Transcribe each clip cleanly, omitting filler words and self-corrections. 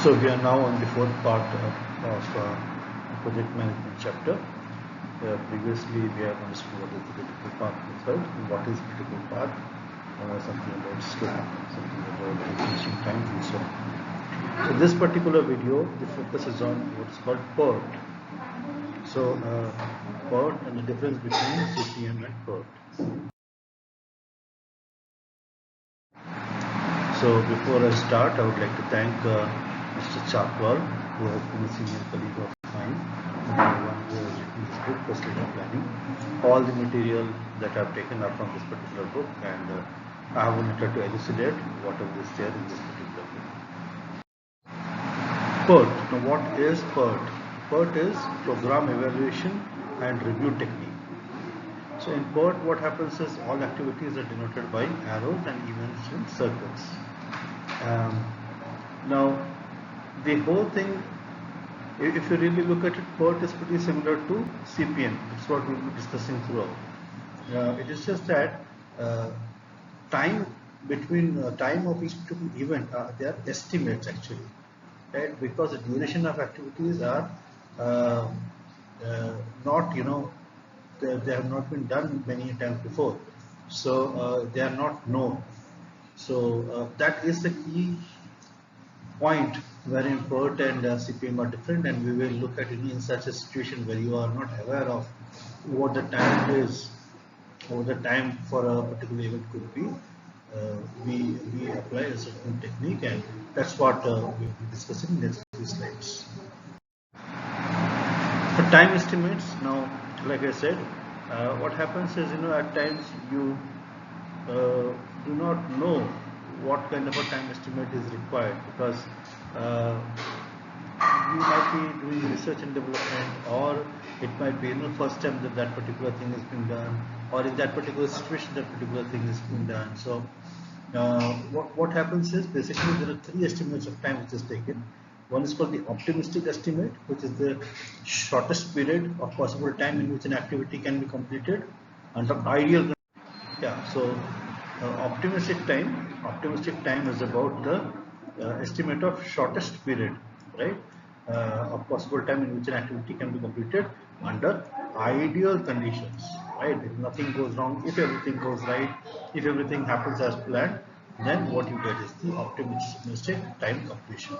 So we are now on the fourth part of project management chapter. Previously we have understood what is the critical path method, what is critical path, something about scope, something about finishing time, and so on. So this particular video, the focus is on what's called PERT. So PERT and the difference between CPM and PERT. So before I start, I would like to thank Mr. Chakwal, who has been a senior colleague of mine, one who has written this book, Facility Planning. All the material that I have taken are from this particular book, and I have only tried to elucidate whatever is there in this particular book. PERT. Now what is PERT? PERT is Program Evaluation and Review Technique. So in PERT, what happens is all activities are denoted by arrows and events in circles. Now the whole thing, if you really look at it, PERT is pretty similar to CPM. It's what we'll be discussing throughout. It is just that time between time of each event, they are estimates actually, right? Because the duration of activities are not, they have not been done many times before, so they are not known. So that is the key point wherein PERT and CPM are different, and we will look at in such a situation where you are not aware of what the time is or the time for a particular event could be. We apply a certain technique, and that's what we'll be discussing in the next few slides. For time estimates, now like I said, what happens is, at times you do not know what kind of a time estimate is required, because you might be doing research and development, or it might be first time that particular thing is being done, or in that particular situation that particular thing is being done. So what happens is, basically there are three estimates of time which is taken. One is called the optimistic estimate, which is the shortest period of possible time in which an activity can be completed under ideal. So optimistic time is about the estimate of shortest period, right, of possible time in which an activity can be completed under ideal conditions, right? If nothing goes wrong, if everything goes right, if everything happens as planned, then what you get is the optimistic time completion,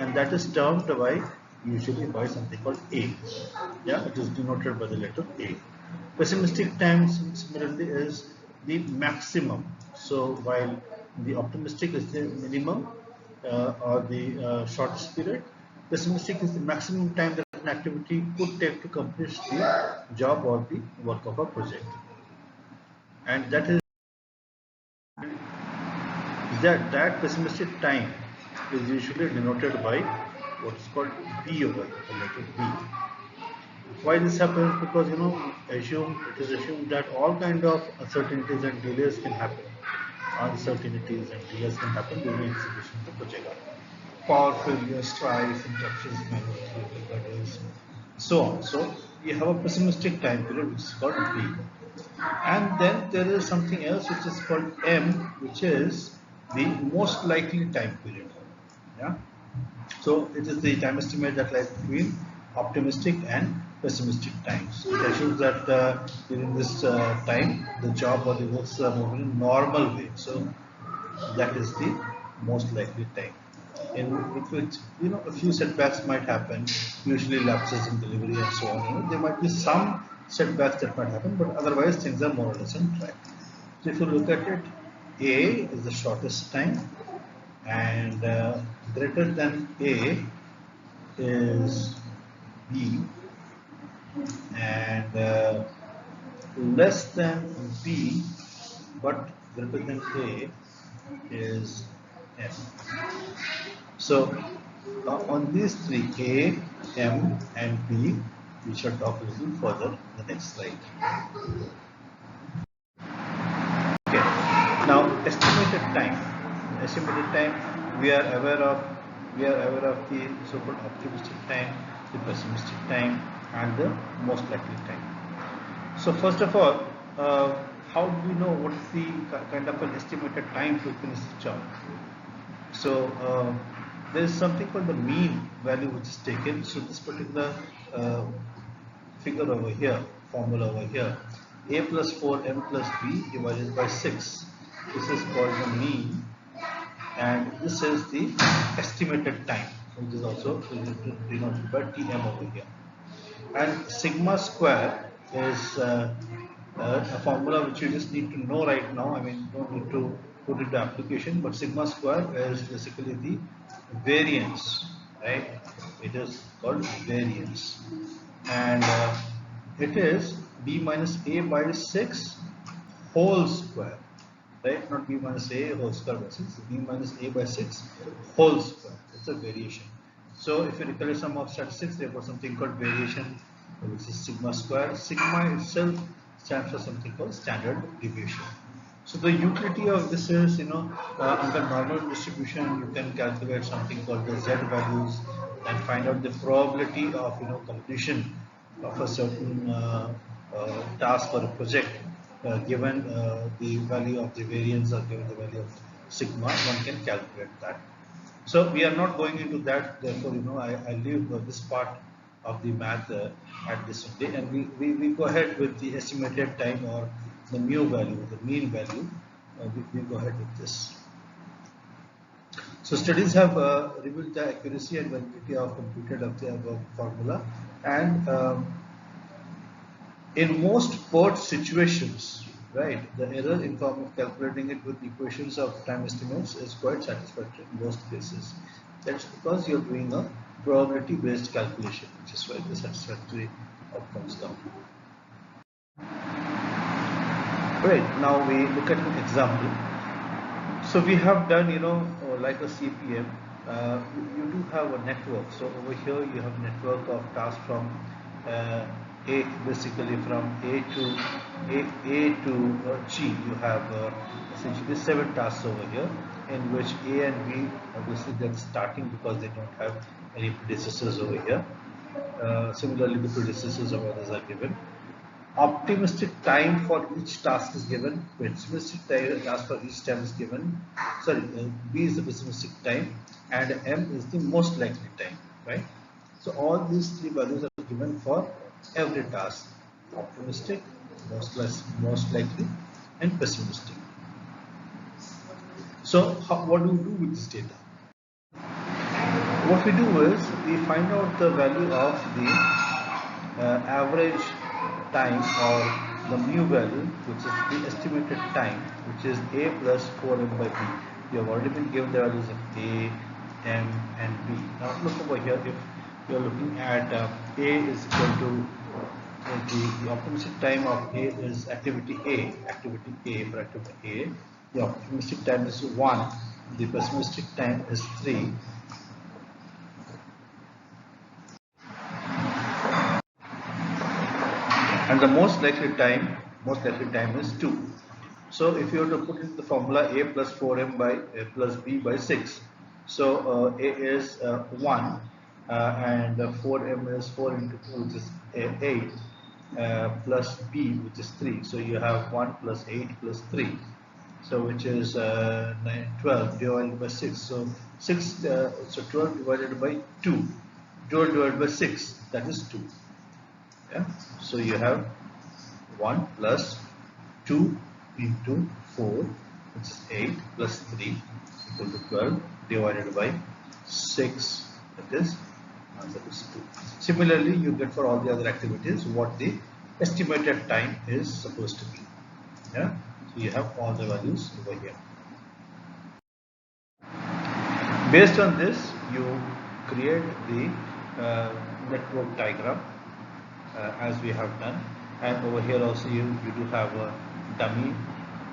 and that is termed usually by something called A. It is denoted by the letter A. Pessimistic time similarly is the maximum. So while the optimistic is the minimum or the shortest period, pessimistic is the maximum time that an activity could take to complete the job or the work of a project, and that pessimistic time is usually denoted by what is called B over the letter B. Why this happens? Because it is assumed that all kind of uncertainties and delays can happen. Uncertainties and delays can happen during execution of the project. Power failure, strife, interruptions, manual errors, so on. So we have a pessimistic time period which is called B. And then there is something else which is called M, which is the most likely time period. So it is the time estimate that lies between optimistic and pessimistic times. It assumes that during this time the job or the works are moving in a normal way. So that is the most likely time, in which a few setbacks might happen, usually lapses in delivery and so on. There might be some setbacks that might happen, but otherwise things are more or less on track. So if you look at it, A is the shortest time, and greater than A is B, and less than B but greater than A is M. So on these three, A, M and B, we shall talk a little further in the next slide. Okay. Now estimated time. Estimated time, we are aware of the so-called optimistic time, the pessimistic time, and the most likely time. So first of all, how do we know what is the kind of an estimated time to finish the job? So there is something called the mean value which is taken. So this particular figure over here, formula over here, a plus 4m plus b divided by 6. This is called the mean, and this is the estimated time, which is also denoted by Tm over here. And sigma square is a formula which you just need to know right now. I mean, don't need to put into application, but sigma square is basically the variance, right? It is called variance, and it is b minus a by 6 whole square, right? Not b minus a whole square by 6, b minus a by 6 whole square. It's a variation. So if you recollect some of statistics, there was something called variation, which is sigma square. Sigma itself stands for something called standard deviation. So the utility of this is, under normal distribution, you can calculate something called the z values and find out the probability of, completion of a certain task or a project, given the value of the variance or given the value of sigma. One can calculate that. So we are not going into that. Therefore, I leave this part of the math at this day, and we go ahead with the estimated time or the mu value, the mean value. We go ahead with this. So studies have revealed the accuracy and validity of computed of the above formula, and in most PERT situations, right, the error in form of calculating it with equations of time estimates is quite satisfactory in most cases. That's because you're doing a probability based calculation, which is why the satisfactory outcomes come. Right, now we look at an example. So we have done, like a CPM, you do have a network. So over here you have a network of tasks from A, basically from A to G. You have essentially 7 tasks over here, in which A and B obviously they're starting because they don't have any predecessors over here. Similarly, the predecessors of others are given. Optimistic time for each task is given. Pessimistic task for each time is given. Sorry, B is the pessimistic time, and M is the most likely time, right? So all these 3 values are given for every task: optimistic, most likely, and pessimistic. So what do we do with this data? What we do is we find out the value of the average time, or the mu value, which is the estimated time, which is A plus 4m by B. We have already been given the values of A, M, and B. Now look over here. If you are looking at A is equal to the optimistic time of A is activity A for activity A. The optimistic time is 1. The pessimistic time is 3. And the most likely time is 2. So if you were to put in the formula A plus 4m by A plus B by 6, so A is 1, and 4m is 4 into 2, which is 8, plus B, which is 3. So you have 1 plus 8 plus 3, so which is 12 divided by 6. So 12 divided by 2, 12 divided by 6, that is 2. Yeah? So you have 1 plus 2 into 4, which is 8, plus 3 equal to 12 divided by 6, that is answer is 2. Similarly, you get for all the other activities what the estimated time is supposed to be. Yeah? So you have all the values over here. Based on this, you create the network diagram as we have done, and over here also you do have a dummy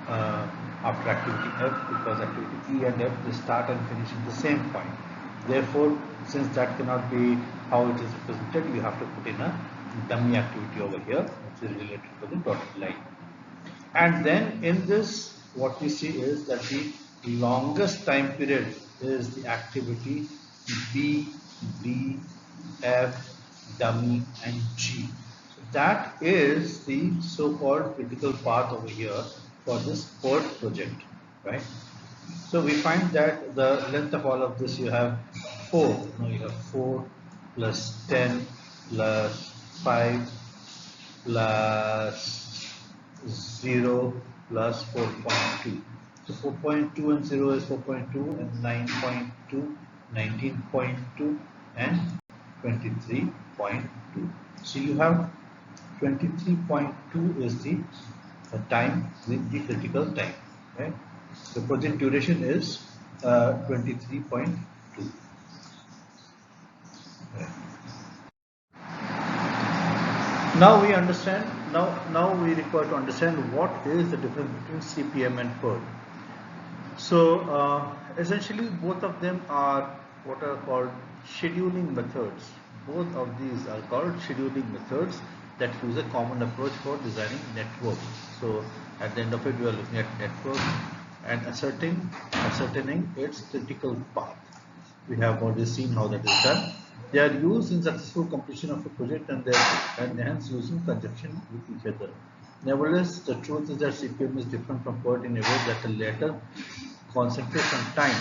after activity F, because activity E and F, they start and finish at the same point. Therefore, since that cannot be how it is represented, you have to put in a dummy activity over here, which is related to the dotted line. And then in this, what we see is that the longest time period is the activity B, D, F, dummy, and G. So that is the so-called critical path over here for this PERT project, right? So we find that the length of all of this, you have 4. Now you have 4 plus 10 plus 5 plus 0 plus 4.2. So 4.2 and 0 is 4.2, and 9.2, 19.2, and 23.2. So you have 23.2 is the time, the critical time, right? The project duration is 23.2. Right. Now we understand. Now we require to understand what is the difference between CPM and PERT. So essentially, both of them are what are called scheduling methods. Both of these are called scheduling methods that use a common approach for designing networks. So at the end of it, we are looking at network and ascertaining its critical path. We have already seen how that is done. They are used in successful completion of a project, and hence used in conjunction with each other. Nevertheless, the truth is that CPM is different from PERT in a way that the latter concentrates on time,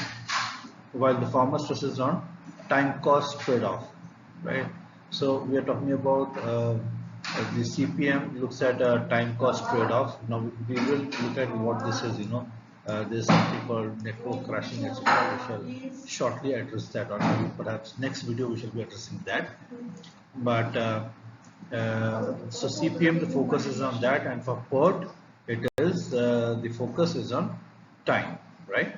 while the former stresses on time cost trade-off, right? So we are talking about the CPM looks at a time cost trade-off. Now we will look at what this is. There's something called network crashing, etc. We shall shortly address that, or maybe perhaps next video we shall be addressing that. But so CPM, the focus is on that, and for PERT, it is the focus is on time, right?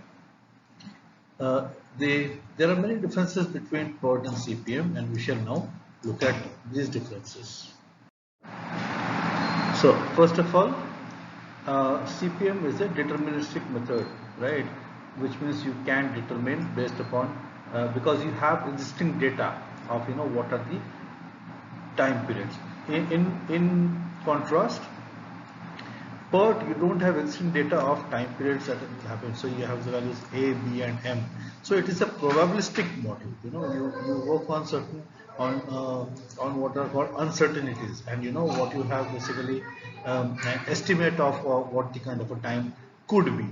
Uh, there are many differences between PERT and CPM, and we shall now look at these differences. So first of all, CPM is a deterministic method, right? Which means you can determine based upon because you have existing data of what are the time periods. In contrast, PERT, you don't have existing data of time periods that will happen. So you have the values A, B, and M. So it is a probabilistic model. You work on certain on what are called uncertainties, and what you have basically an estimate of what the kind of a time could be,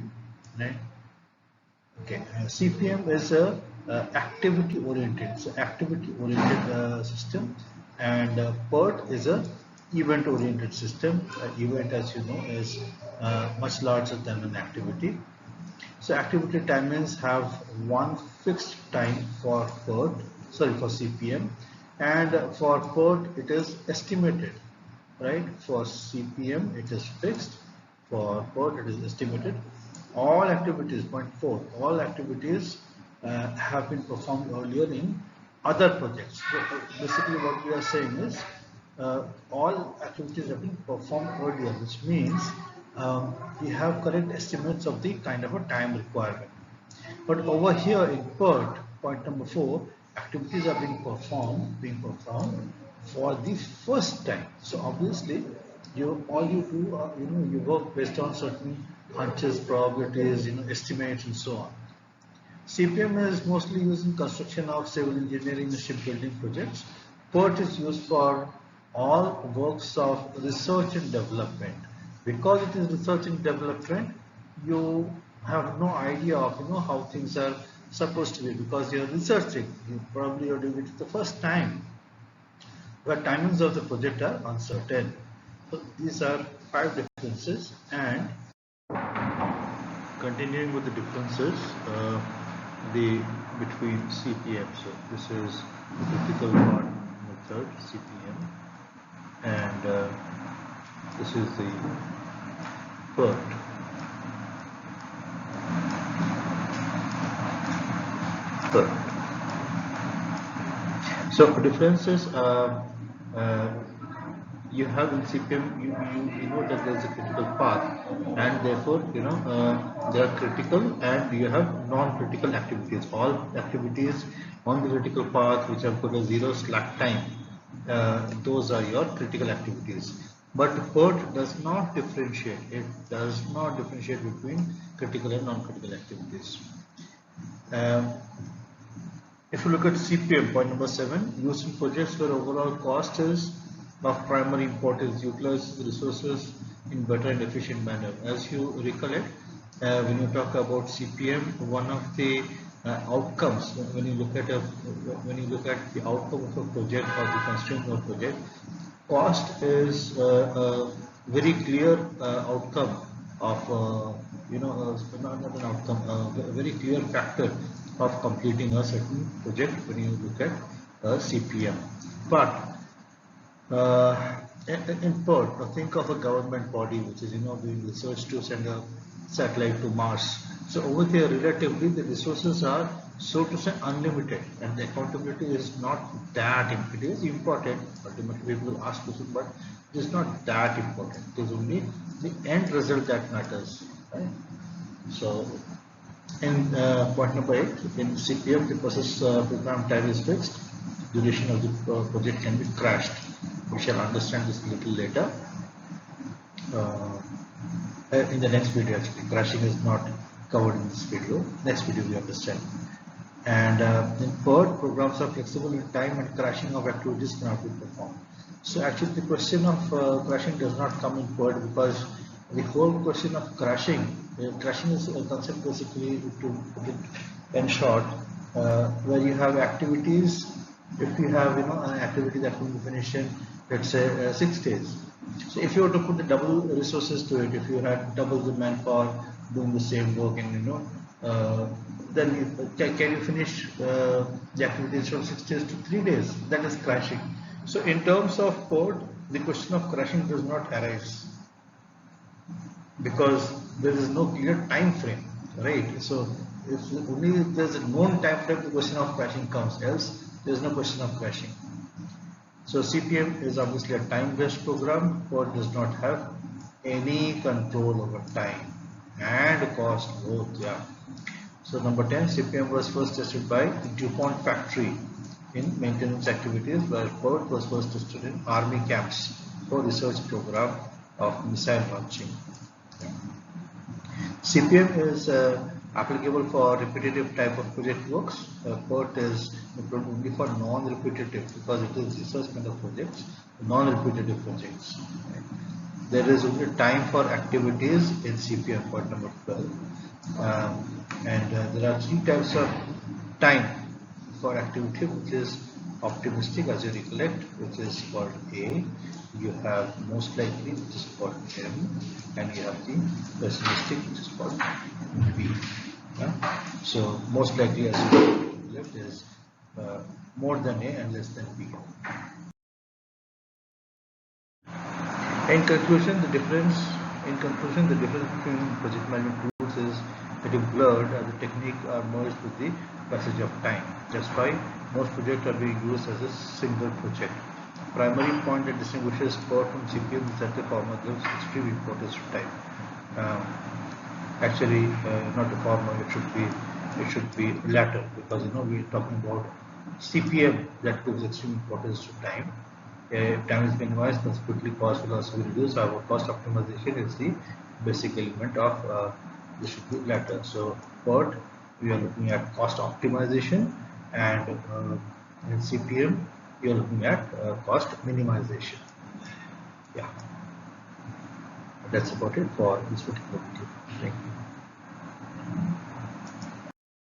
right? Okay, CPM is a activity oriented, so activity oriented system, and PERT is a event oriented system. Event, as you know, is much larger than an activity. So activity timings have one fixed time for PERT, sorry, for CPM, and for PERT it is estimated, right? For CPM it is fixed, for PERT it is estimated. All activities, point 4, all activities have been performed earlier in other projects. So basically what we are saying is all activities have been performed earlier, which means we have correct estimates of the kind of a time requirement. But over here in PERT, point number 4, activities are being performed for the first time. So obviously, all you do, you work based on certain hunches, probabilities, estimates, and so on. CPM is mostly used in construction of civil engineering and shipbuilding projects. PERT is used for all works of research and development. Because it is research and development, you have no idea of how things are supposed to be, because you're researching. You're doing it the first time, where timings of the project are uncertain. So these are 5 differences, and continuing with the differences between CPM. So this is the critical part method, CPM, and this is the PERT. So differences you have in CPM, you know that there is a critical path, and therefore there are critical and you have non-critical activities. All activities on the critical path which have got a 0 slack time, those are your critical activities. But PERT does not differentiate. It does not differentiate between critical and non-critical activities. If you look at CPM, point number 7, used in projects where overall cost is of primary importance, utilize resources in better and efficient manner. As you recollect, when you talk about CPM, one of the outcomes. When you look at the outcome of a project or the constraint of a project, cost is a very clear outcome of not an outcome, a very clear factor of completing a certain project when you look at CPM. But in part, think of a government body which is doing research to send a satellite to Mars. So over there, relatively, the resources are, so to say, unlimited, and the accountability is not that important. It is important. Ultimately, people ask questions, but it is not that important. It is only the end result that matters. Right? So, in point number 8, in CPM, the process program time is fixed. Duration of the project can be crashed. We shall understand this a little later. In the next video, actually, crashing is not covered in this video. Next video we understand. And in PERT, programs are flexible in time and crashing of activities cannot be performed. So actually the question of crashing does not come in PERT, because the whole question of crashing is a concept basically, to put it in short, where you have activities. If you have an activity that will be finished in, let's say, 6 days. So if you were to put the double resources to it, if you had double the manpower doing the same work, and then can you finish the activities from 6 days to 3 days? That is crashing. So in terms of code, the question of crashing does not arise, because there is no clear time frame, right? So if only if there's a known time frame, the question of crashing comes. Else there is no question of crashing. So CPM is obviously a time-based program. Code does not have any control over time and cost both. Yeah. So number 10, CPM was first tested by the DuPont factory in maintenance activities, where code was first tested in army camps for research program of missile launching. CPM is applicable for repetitive type of project works. PERT is only for non-repetitive, because it is research kind of projects, non-repetitive projects. Right? There is only time for activities in CPM, part number 12. And there are 3 types of time for activity, which is optimistic, as you recollect, which is called A. You have most likely, which is called M, and you have the pessimistic, which is called B. Yeah? So most likely, as you recollect, is more than A and less than B. In conclusion, the difference between project management tools is getting blurred as the technique are merged with the passage of time. That's why most projects are being used as a single project. Primary point that distinguishes PERT from CPM is that the former gives extreme importance to time. Actually, not the former. It should be latter, because we're talking about CPM that gives extreme importance to time. If time is minimized, consequently cost will also be reduced. Our cost optimization is the basic element of this should be latter. So PERT, we are looking at cost optimization, and in CPM we are looking at cost minimization. Yeah, that's about it for this particular video. Thank you.